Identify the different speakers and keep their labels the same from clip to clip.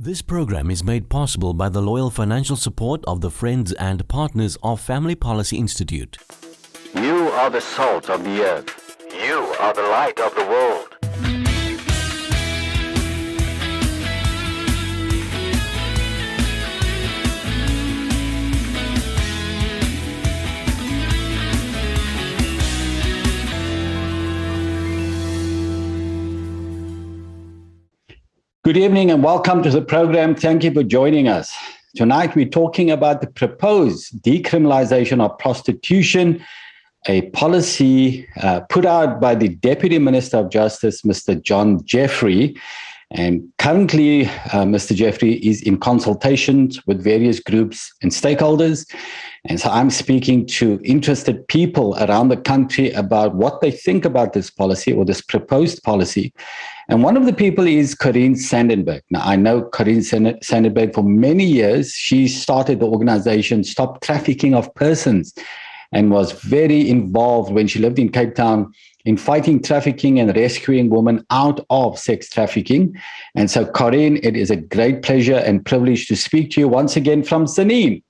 Speaker 1: This program is made possible by the loyal financial support of the friends and partners of Family Policy Institute.
Speaker 2: You are the salt of the earth. You are the light of the world.
Speaker 3: Good evening and welcome to the program. Thank you for joining us. Tonight we're talking about the proposed decriminalization of prostitution, a policy put out by the Deputy Minister of Justice, Mr. John Jeffrey. And currently, Mr. Jeffrey is in consultations with various groups and stakeholders. And so I'm speaking to interested people around the country about what they think about this policy or this proposed policy. And one of the people is Corinne Sandenbergh. Now, I know Corinne Sandenbergh for many years. She started the organization Stop Trafficking of Persons and was very involved when she lived in Cape Town in fighting trafficking and rescuing women out of sex trafficking. And so, Corinne, it is a great pleasure and privilege to speak to you once again from Sandenbergh.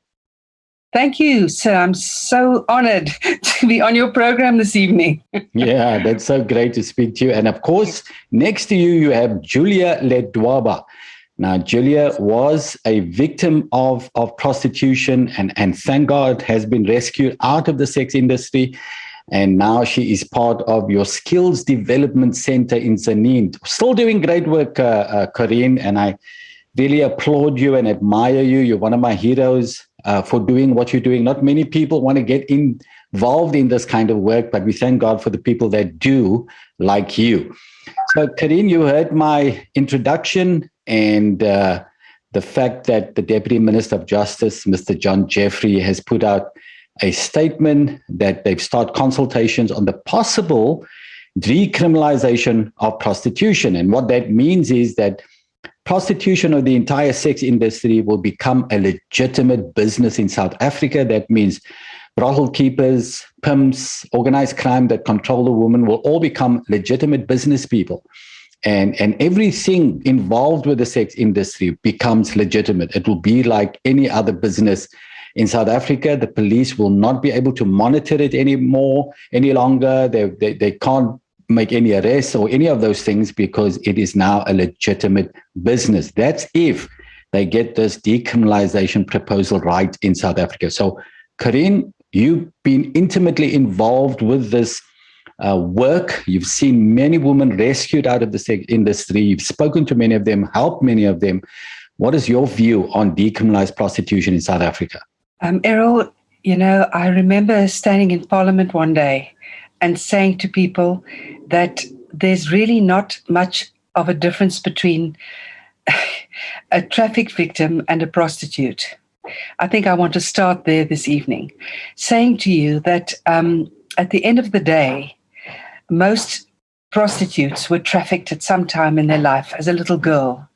Speaker 4: Thank you, sir. I'm so honored to be on your program this evening.
Speaker 3: Yeah, that's so great to speak to you. And of course, next to you, you have Julia Ledwaba. Now, Julia was a victim of prostitution and thank God has been rescued out of the sex industry. And now she is part of your Skills Development Center in Sandenbergh. Still doing great work, Corinne, and I really applaud you and admire you. You're one of my heroes for doing what you're doing. Not many people want to get involved in this kind of work, but we thank God for the people that do, like you. So, Corinne, you heard my introduction and the fact that the Deputy Minister of Justice, Mr. John Jeffrey, has put out a statement that they've started consultations on the possible decriminalization of prostitution. And what that means is that prostitution of the entire sex industry will become a legitimate business in South Africa. That means brothel keepers, pimps, organized crime that control the woman will all become legitimate business people. And everything involved with the sex industry becomes legitimate. It will be like any other business in South Africa. The police will not be able to monitor it any longer. They can't make any arrests or any of those things because it is now a legitimate business. That's if they get this decriminalization proposal right in South Africa. So, Corinne, you've been intimately involved with this work. You've seen many women rescued out of the sex industry. You've spoken to many of them, helped many of them. What is your view on decriminalized prostitution in South Africa?
Speaker 4: Errol, I remember standing in Parliament one day and saying to people that there's really not much of a difference between a traffic victim and a prostitute. I think I want to start there this evening, saying to you that at the end of the day, most prostitutes were trafficked at some time in their life as a little girl.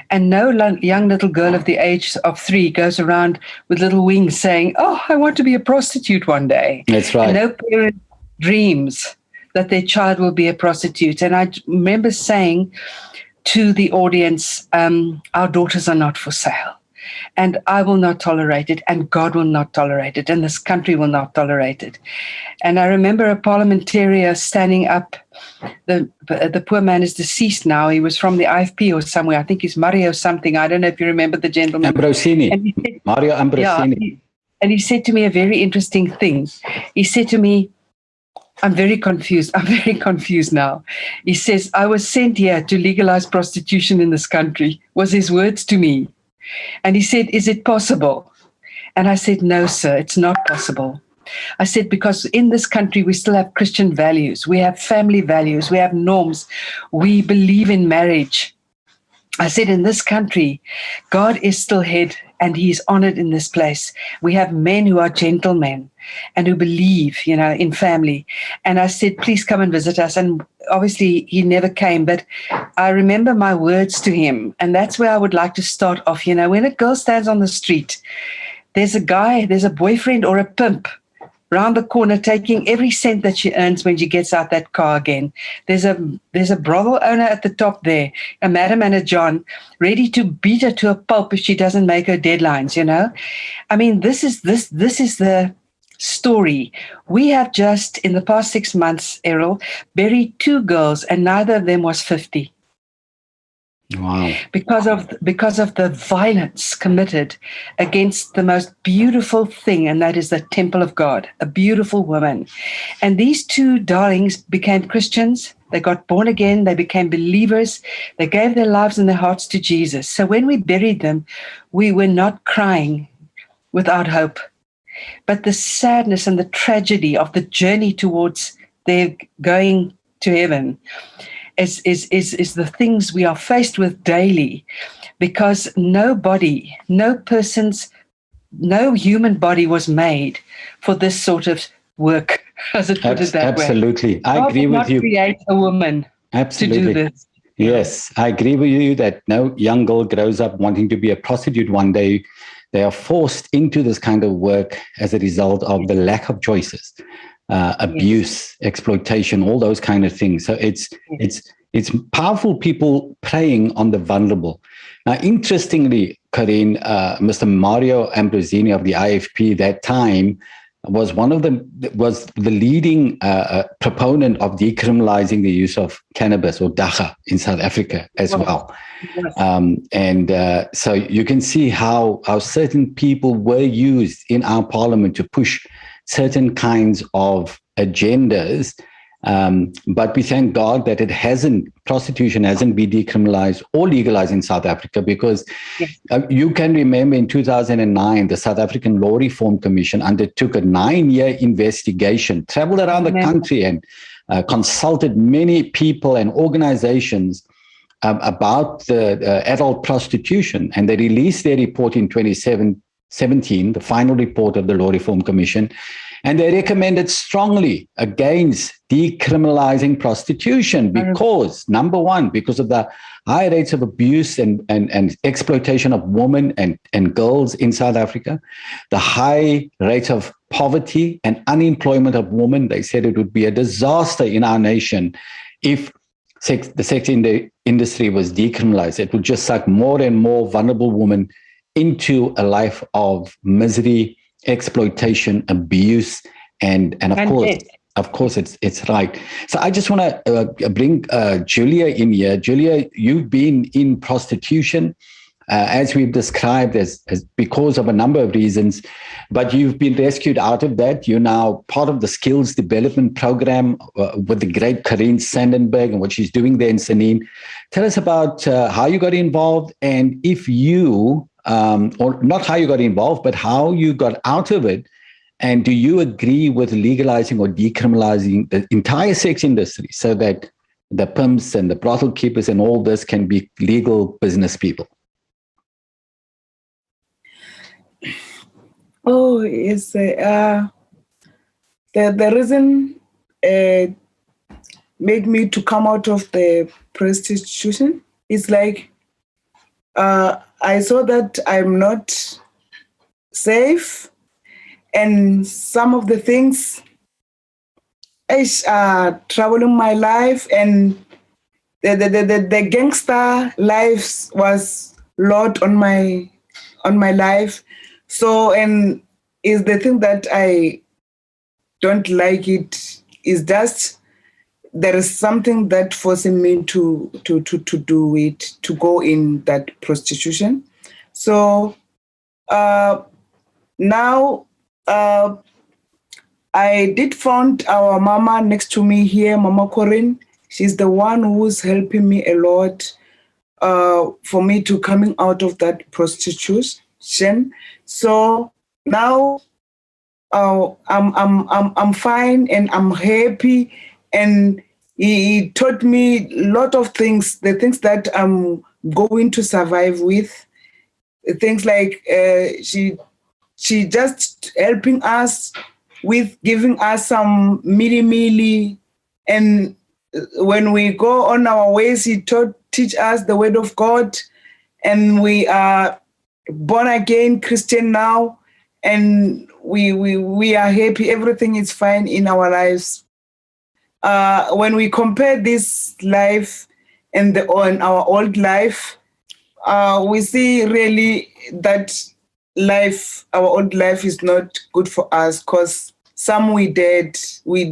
Speaker 4: And no young little girl of the age of 3 goes around with little wings saying, "Oh, I want to be a prostitute one day."
Speaker 3: That's right.
Speaker 4: And no parent dreams that their child will be a prostitute. And I remember saying to the audience, our daughters are not for sale. And I will not tolerate it, and God will not tolerate it, and this country will not tolerate it. And I remember a parliamentarian standing up. The poor man is deceased now. He was from the IFP or somewhere. I think he's Mario something. I don't know if you remember the gentleman.
Speaker 3: Ambrosini.
Speaker 4: And he said,
Speaker 3: Mario Ambrosini.
Speaker 4: Yeah, and he said to me a very interesting thing. He said to me, I'm very confused. I'm very confused now. He says, I was sent here to legalize prostitution in this country, was his words to me. And he said, is it possible? And I said, no, sir, it's not possible. I said, because in this country, we still have Christian values. We have family values. We have norms. We believe in marriage. I said, in this country, God is still head and he is honored in this place. We have men who are gentlemen and who believe, in family. And I said, please come and visit us. And obviously he never came, but I remember my words to him. And that's where I would like to start off. When a girl stands on the street, there's a guy, there's a boyfriend or a pimp round the corner, taking every cent that she earns when she gets out that car again. There's a brothel owner at the top there, a madam and a John, ready to beat her to a pulp if she doesn't make her deadlines, you know. I mean, this is the story. We have just, in the past 6 months, Errol, buried 2 girls, and neither of them was 50.
Speaker 3: Wow.
Speaker 4: Because of the violence committed against the most beautiful thing, and that is the temple of God, a beautiful woman. And these 2 darlings became Christians. They got born again. They became believers. They gave their lives and their hearts to Jesus. So when we buried them, we were not crying without hope, but the sadness and the tragedy of the journey towards their going to heaven is the things we are faced with daily, because no human body was made for this sort of work, as it put it that way.
Speaker 3: Absolutely. I agree with you.
Speaker 4: God did not create a woman
Speaker 3: Absolutely.
Speaker 4: to do this.
Speaker 3: Yes, I agree with you that no young girl grows up wanting to be a prostitute one day. They are forced into this kind of work as a result of the lack of choices, abuse, exploitation, all those kind of things. So it's powerful people preying on the vulnerable. Now, interestingly, Corinne, Mr. Mario Ambrosini of the IFP that time was the leading proponent of decriminalizing the use of cannabis or dagga in South Africa as well. Yes. So you can see how certain people were used in our parliament to push certain kinds of agendas. But we thank God that prostitution hasn't been decriminalized or legalized in South Africa, because you can remember in 2009, the South African Law Reform Commission undertook a 9-year investigation, traveled around the country and consulted many people and organizations about the adult prostitution. And they released their report in 2017, the final report of the Law Reform Commission. And they recommended strongly against decriminalizing prostitution because, number one, because of the high rates of abuse and exploitation of women and girls in South Africa, the high rates of poverty and unemployment of women. They said it would be a disaster in our nation if the sex industry was decriminalized. It would just suck more and more vulnerable women into a life of misery, exploitation, abuse, and of course it's right. So I just want to bring Julia in here. Julia, you've been in prostitution as we've described as because of a number of reasons, but you've been rescued out of that. You're now part of the skills development program with the great Corinne Sandenbergh and what she's doing there in Sanin. Tell us about how you got involved, and if you or not how you got involved, but how you got out of it. And do you agree with legalizing or decriminalizing the entire sex industry so that the pimps and the brothel keepers and all this can be legal business people?
Speaker 5: Oh, yes. The reason made me to come out of the prostitution is like, I saw that I'm not safe, and some of the things are troubling my life, and the gangster life was lot on my life. So, and is the thing that I don't like it is just there is something that forcing me to do it, to go in that prostitution. So now I did find our mama next to me here, Mama Corinne. She's the one who's helping me a lot for me to coming out of that prostitution. So now I'm fine and I'm happy. And he taught me a lot of things, the things that I'm going to survive with. Things like she just helping us with giving us some mealy. And when we go on our ways, he teach us the word of God. And we are born again Christian now. and we are happy. Everything is fine in our lives. When we compare this life and our old life, we see really that our old life is not good for us, because some we dead,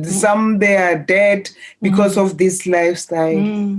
Speaker 5: some they are dead because of this lifestyle.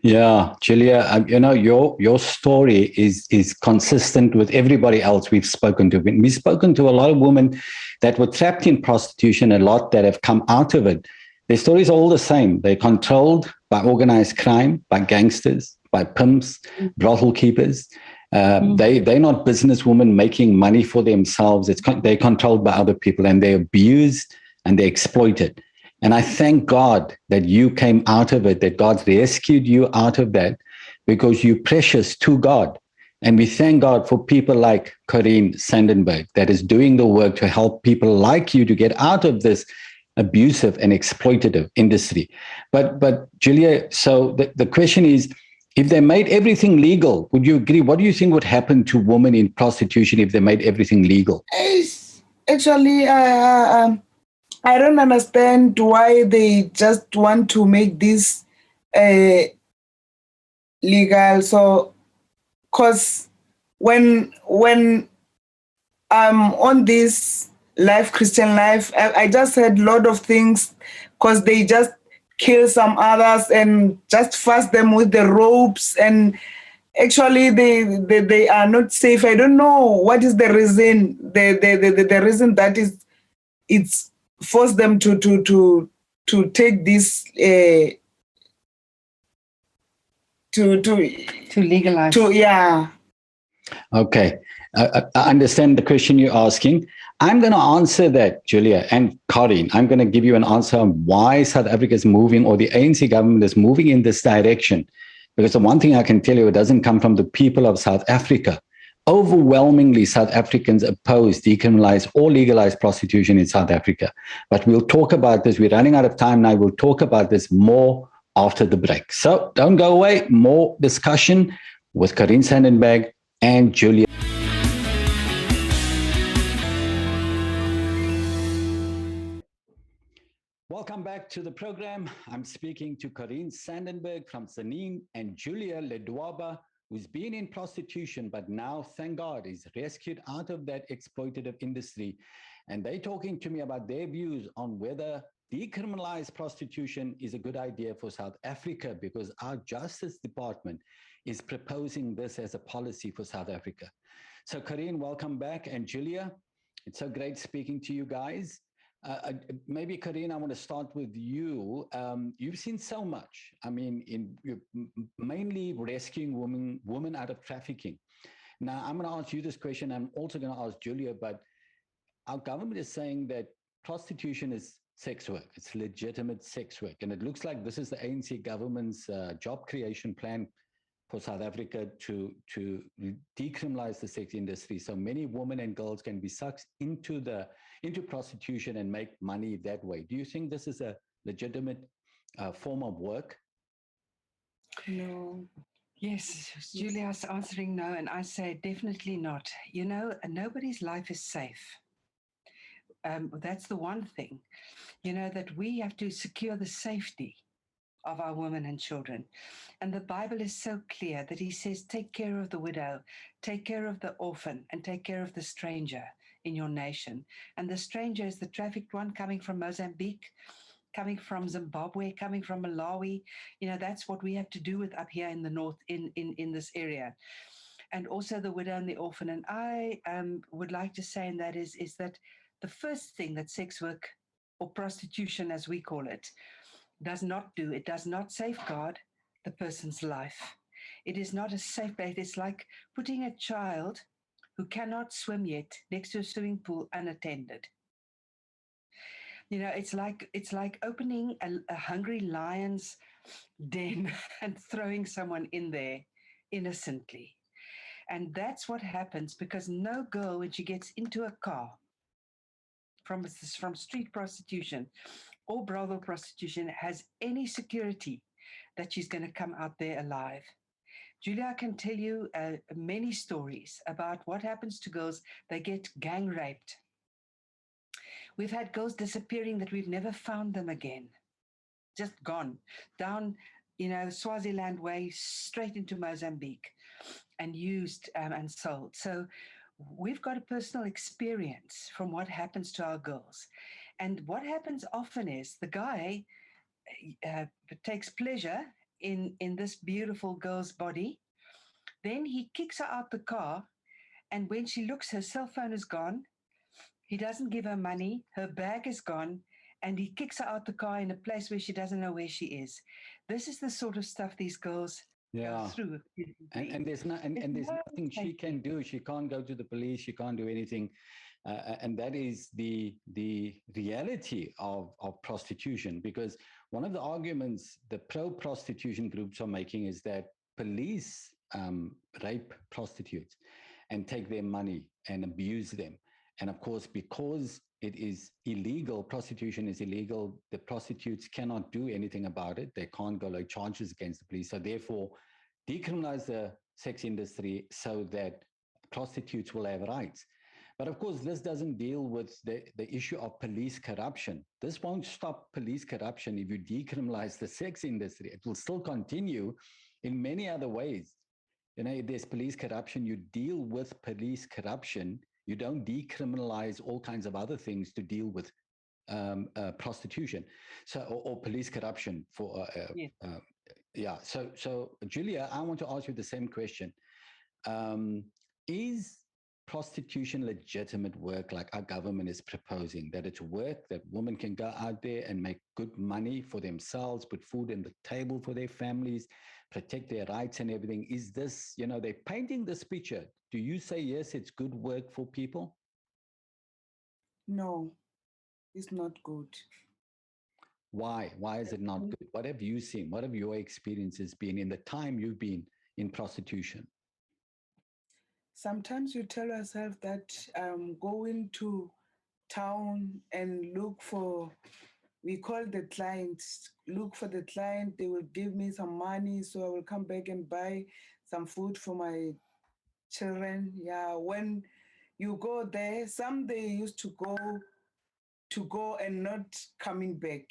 Speaker 3: Yeah, Julia, your story is consistent with everybody else we've spoken to. We've spoken to a lot of women that were trapped in prostitution, a lot that have come out of it. Their stories are all the same. They're controlled by organized crime, by gangsters, by pimps, brothel keepers. They're not businesswomen making money for themselves. They're controlled by other people, and they're abused and they're exploited. And I thank God that you came out of it, that God rescued you out of that, because you're precious to God. And we thank God for people like Corinne Sandenbergh that is doing the work to help people like you to get out of this abusive and exploitative industry. But Julia, so the question is, if they made everything legal, would you agree? What do you think would happen to women in prostitution if they made everything legal?
Speaker 5: Actually, I don't understand why they just want to make this legal. So, because when I'm on this Christian life, I just heard a lot of things, because they just kill some others and just fast them with the ropes, and actually they are not safe. I don't know what is the reason. The reason that is it's forced them to take this
Speaker 4: To legalize.
Speaker 5: Yeah.
Speaker 3: Okay. I understand the question you're asking. I'm going to answer that, Julia and Corinne. I'm going to give you an answer on why South Africa is moving, or the ANC government is moving in this direction. Because the one thing I can tell you, it doesn't come from the people of South Africa. Overwhelmingly, South Africans oppose, decriminalize, or legalize prostitution in South Africa. But we'll talk about this. We're running out of time now. We'll talk about this more after the break. So don't go away. More discussion with Corinne Sandenbergh and Julia. Welcome back to the program. I'm speaking to Corinne Sandenbergh from Zanin and Julia Ledwaba, who's been in prostitution, but now, thank God, is rescued out of that exploitative industry. And they're talking to me about their views on whether decriminalized prostitution is a good idea for South Africa, because our Justice Department is proposing this as a policy for South Africa. So, Corinne, welcome back. And Julia, it's so great speaking to you guys. Maybe, Corinne, I want to start with you. You've seen so much. I mean, you're mainly rescuing women out of trafficking. Now, I'm going to ask you this question. I'm also going to ask Julia, but our government is saying that prostitution is sex work. It's legitimate sex work. And it looks like this is the ANC government's job creation plan for South Africa to decriminalize the sex industry, so many women and girls can be sucked into prostitution and make money that way. Do you think this is a legitimate form of work?
Speaker 4: No. Yes, Julia's answering no, and I say definitely not. You know, nobody's life is safe. That's the one thing, you know, that we have to secure the safety of our women and children. And the Bible is so clear that he says, take care of the widow, take care of the orphan, and take care of the stranger in your nation. And the stranger is the trafficked one coming from Mozambique, coming from Zimbabwe, coming from Malawi. You know, that's what we have to do with up here in the north, in this area. And also the widow and the orphan. And I would like to say, and that is that the first thing that sex work, or prostitution as we call it, does not do, it does not safeguard the person's life. It is not a safe place. It's like putting a child who cannot swim yet next to a swimming pool unattended. You know, it's like opening a hungry lion's den and throwing someone in there innocently. And that's what happens, because no girl, when she gets into a car from street prostitution or brothel prostitution, has any security that she's going to come out there alive. Julia, I can tell you many stories about what happens to girls. They get gang raped. We've had girls disappearing that we've never found them again. Just gone down, Swaziland way, straight into Mozambique and used and sold. So we've got a personal experience from what happens to our girls. And what happens often is the guy takes pleasure in this beautiful girl's body. Then he kicks her out the car. And when she looks, her cell phone is gone. He doesn't give her money. Her bag is gone. And he kicks her out the car in a place where she doesn't know where she is. This is the sort of stuff these girls go through.
Speaker 3: And there's nothing she can do. She can't go to the police. She can't do anything. And that is the reality of prostitution, because one of the arguments the pro-prostitution groups are making is that police rape prostitutes and take their money and abuse them. And of course, because it is illegal, prostitution is illegal, the prostitutes cannot do anything about it. They can't go like charges against the police. So therefore, decriminalize the sex industry so that prostitutes will have rights. But of course, this doesn't deal with the issue of police corruption. This won't stop police corruption if you decriminalize the sex industry. It will still continue in many other ways. If there's police corruption, you deal with police corruption. You don't decriminalize all kinds of other things to deal with prostitution, or police corruption. So Julia, I want to ask you the same question: is prostitution legitimate work, like our government is proposing, that it's work that women can go out there and make good money for themselves, put food on the table for their families, protect their rights and everything? Is this, they're painting this picture. Do you say, yes, it's good work for people?
Speaker 5: No, it's not good.
Speaker 3: Why? Why is it not good? What have you seen? What have your experiences been in the time you've been in prostitution?
Speaker 5: Sometimes you tell yourself that I'm going to town and look for, we call the client, look for the client. They will give me some money, so I will come back and buy some food for my children. Yeah, when you go there, some they used to go and not coming back.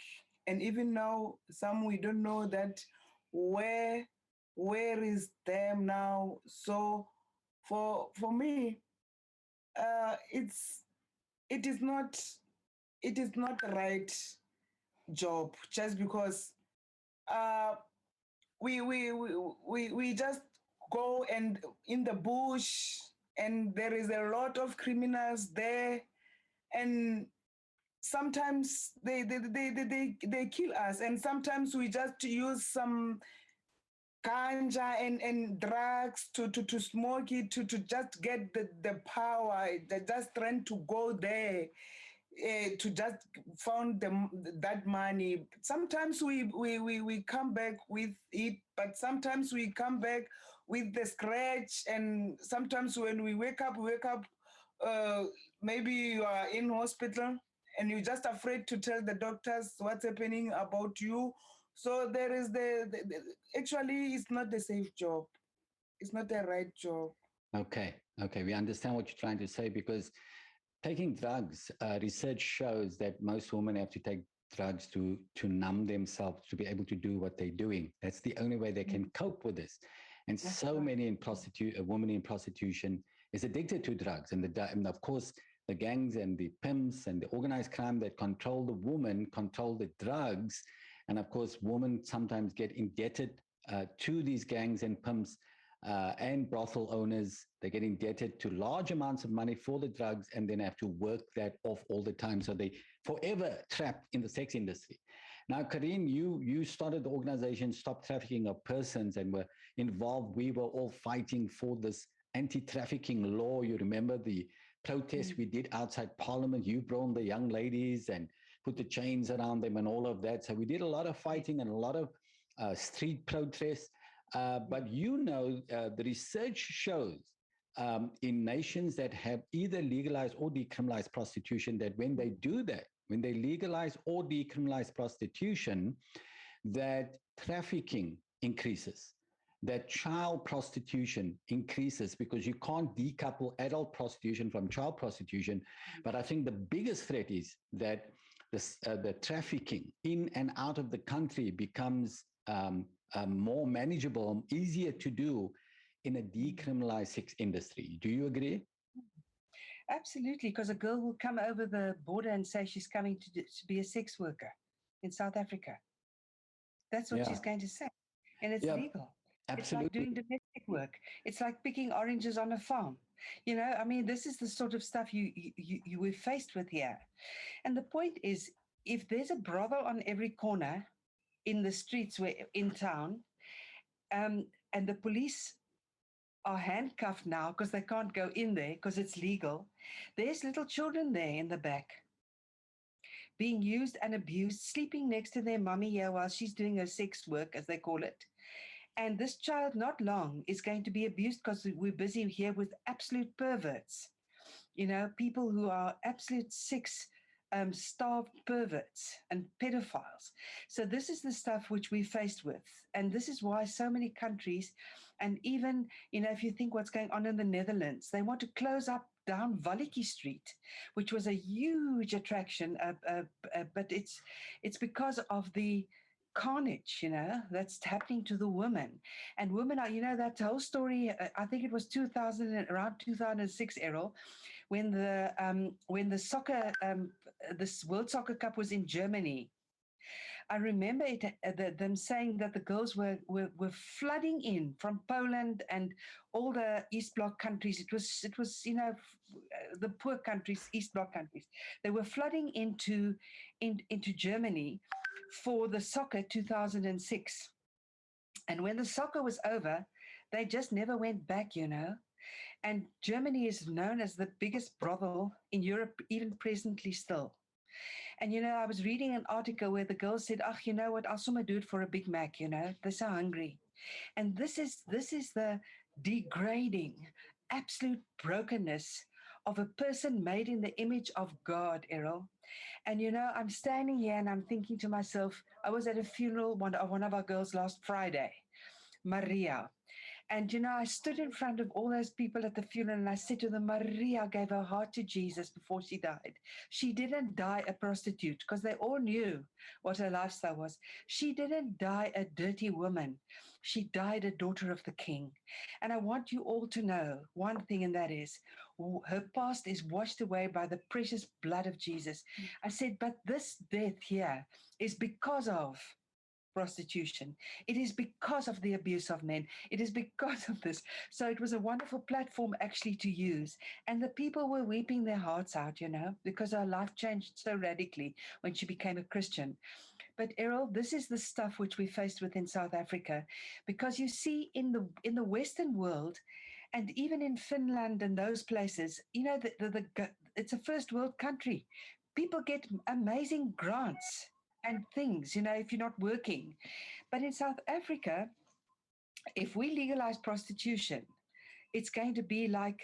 Speaker 5: And even now, some we don't know that where is them now. So for me, it is not the right job, just because we just go and in the bush, and there is a lot of criminals there, and sometimes they kill us, and sometimes we just use some ganja and drugs to smoke it, to just get the power. They just trying to go there to just found that money. Sometimes we come back with it, but sometimes we come back with the scratch. And sometimes when we wake up, maybe you are in hospital and you're just afraid to tell the doctors what's happening about you. So there is actually, it's not the safe job. It's not the right job.
Speaker 3: Okay. We understand what you're trying to say, because taking drugs, research shows that most women have to take drugs to numb themselves, to be able to do what they're doing. That's the only way they can cope with this. And many women in prostitution is addicted to drugs. And of course, the gangs and the pimps and the organized crime that control the woman control the drugs. And of course, women sometimes get indebted to these gangs and pimps and brothel owners. They get indebted to large amounts of money for the drugs, and then have to work that off all the time. So they forever trapped in the sex industry. Now, Corinne, you started the organization Stop Trafficking of Persons and were involved. We were all fighting for this anti-trafficking law. You remember the protest we did outside Parliament? You brought the young ladies and put the chains around them and all of that. So we did a lot of fighting and a lot of street protests. But the research shows in nations that have either legalized or decriminalized prostitution, that when they do that, when they legalize or decriminalize prostitution, that trafficking increases. that child prostitution increases because you can't decouple adult prostitution from child prostitution. But I think the biggest threat is that the trafficking in and out of the country becomes more manageable, easier to do in a decriminalized sex industry. Do you agree?
Speaker 4: Absolutely, because a girl will come over the border and say she's coming to be a sex worker in South Africa. That's what she's going to say. And it's legal.
Speaker 3: Absolutely.
Speaker 4: It's like doing domestic work. It's like picking oranges on a farm. You know, I mean, this is the sort of stuff you were faced with here. And the point is, if there's a brothel on every corner in the streets in town, and the police are handcuffed now because they can't go in there because it's legal, there's little children there in the back being used and abused, sleeping next to their mummy here while she's doing her sex work, as they call it. And this child, not long, is going to be abused because we're busy here with absolute perverts, you know, people who are absolute sex starved perverts and pedophiles. So this is the stuff which we're faced with. And this is why so many countries, and even, you know, if you think what's going on in the Netherlands, they want to close up down Wallikie Street, which was a huge attraction, but it's because of the carnage, you know, that's happening to the women. And women are, you know, that whole story, I think it was around 2006, Errol, when the soccer, this World Soccer Cup was in Germany. I remember them saying that the girls were flooding in from Poland and all the East Bloc countries. It was you know, the poor countries, East Bloc countries. They were flooding into Germany for the soccer 2006. And when the soccer was over, they just never went back, you know. And Germany is known as the biggest brothel in Europe, even presently still. And, you know, I was reading an article where the girl said, you know what, I'll somehow do it for a Big Mac, you know, they're so hungry. And this is the degrading, absolute brokenness of a person made in the image of God, Errol. And, you know, I'm standing here and I'm thinking to myself, I was at a funeral of one of our girls last Friday, Maria. And, you know, I stood in front of all those people at the funeral and I said to them, Maria gave her heart to Jesus before she died. She didn't die a prostitute because they all knew what her lifestyle was. She didn't die a dirty woman. She died a daughter of the King. And I want you all to know one thing, and that is her past is washed away by the precious blood of Jesus. I said, but this death here is because of prostitution. It is because of the abuse of men. It is because of this. So it was a wonderful platform actually to use. And the people were weeping their hearts out, you know, because her life changed so radically when she became a Christian. But Errol, this is the stuff which we faced with in South Africa, because you see in the Western world, and even in Finland and those places, you know, it's a first world country. People get amazing grants and things, you know, if you're not working. But in South Africa, if we legalize prostitution, it's going to be like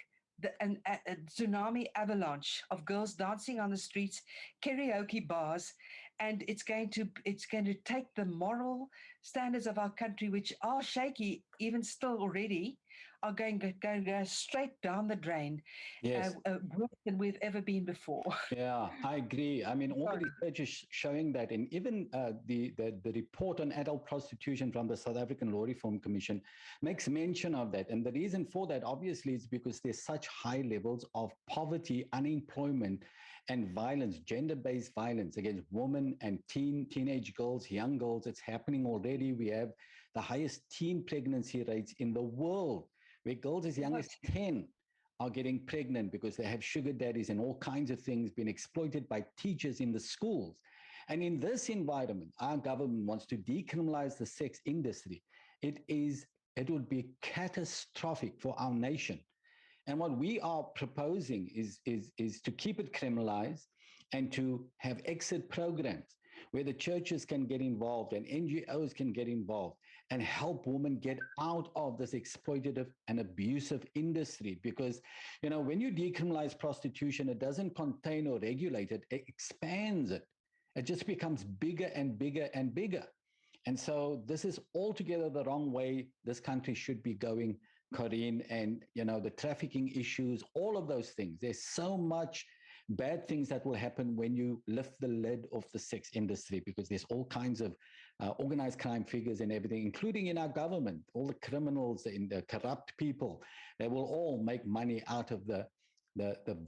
Speaker 4: a tsunami avalanche of girls dancing on the streets, karaoke bars, and it's going to take the moral standards of our country, which are shaky even still already, are going to go straight down the drain.
Speaker 3: Yes.
Speaker 4: Worse than we've ever been before.
Speaker 3: Yeah, I agree. I mean, all the research is showing that, and even the report on adult prostitution from the South African Law Reform Commission makes mention of that. And the reason for that, obviously, is because there's such high levels of poverty, unemployment, and violence, gender-based violence against women and teenage girls, young girls. It's happening already. We have the highest teen pregnancy rates in the world, where girls as young as 10 are getting pregnant because they have sugar daddies and all kinds of things, being exploited by teachers in the schools. And in this environment, our government wants to decriminalize the sex industry. It would be catastrophic for our nation. And what we are proposing is to keep it criminalized and to have exit programs where the churches can get involved and NGOs can get involved and help women get out of this exploitative and abusive industry. Because, you know, when you decriminalize prostitution, it doesn't contain or regulate it, it expands it. It just becomes bigger and bigger and bigger. And so this is altogether the wrong way this country should be going, Corinne, and the trafficking issues, all of those things. There's so much bad things that will happen when you lift the lid off the sex industry, because there's all kinds of organized crime figures and everything, including in our government, all the criminals and the corrupt people. They will all make money out of the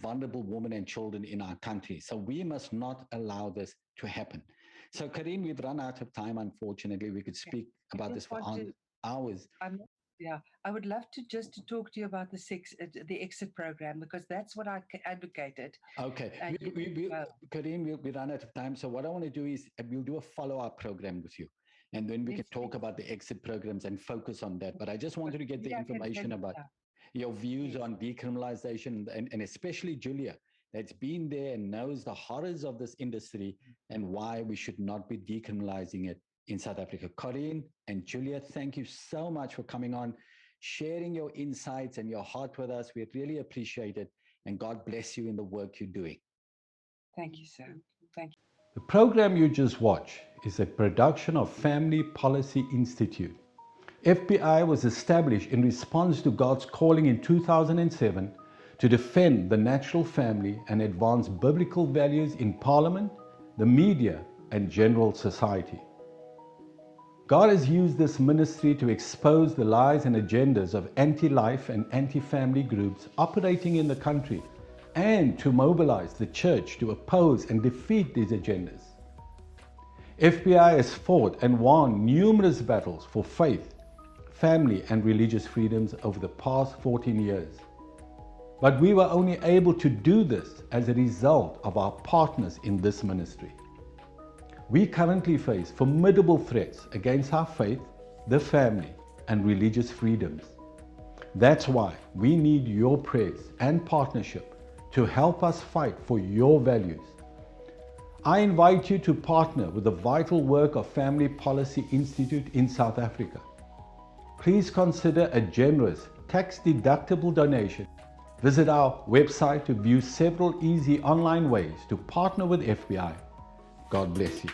Speaker 3: vulnerable women and children in our country. So we must not allow this to happen. So, Corinne, we've run out of time, unfortunately. We could speak about this for hours.
Speaker 4: I would love to talk to you about the exit program, because that's what I advocated.
Speaker 3: Okay. Corinne, we run out of time. So what I want to do is we'll do a follow-up program with you. And then we can talk about the exit programs and focus on that. But I just wanted to get the information about your views on decriminalization, and especially Julia, that's been there and knows the horrors of this industry and why we should not be decriminalizing it in South Africa. Corinne and Julia, thank you so much for coming on, sharing your insights and your heart with us. We really appreciate it. And God bless you in the work you're doing.
Speaker 4: Thank you, sir. Thank you.
Speaker 6: The program you just watched is a production of Family Policy Institute. FBI was established in response to God's calling in 2007 to defend the natural family and advance biblical values in Parliament, the media, and general society. God has used this ministry to expose the lies and agendas of anti-life and anti-family groups operating in the country, and to mobilize the church to oppose and defeat these agendas. FBI has fought and won numerous battles for faith, family, and religious freedoms over the past 14 years. But we were only able to do this as a result of our partners in this ministry. We currently face formidable threats against our faith, the family, and religious freedoms. That's why we need your prayers and partnership to help us fight for your values. I invite you to partner with the vital work of Family Policy Institute in South Africa. Please consider a generous, tax-deductible donation. Visit our website to view several easy online ways to partner with FBI. God bless you.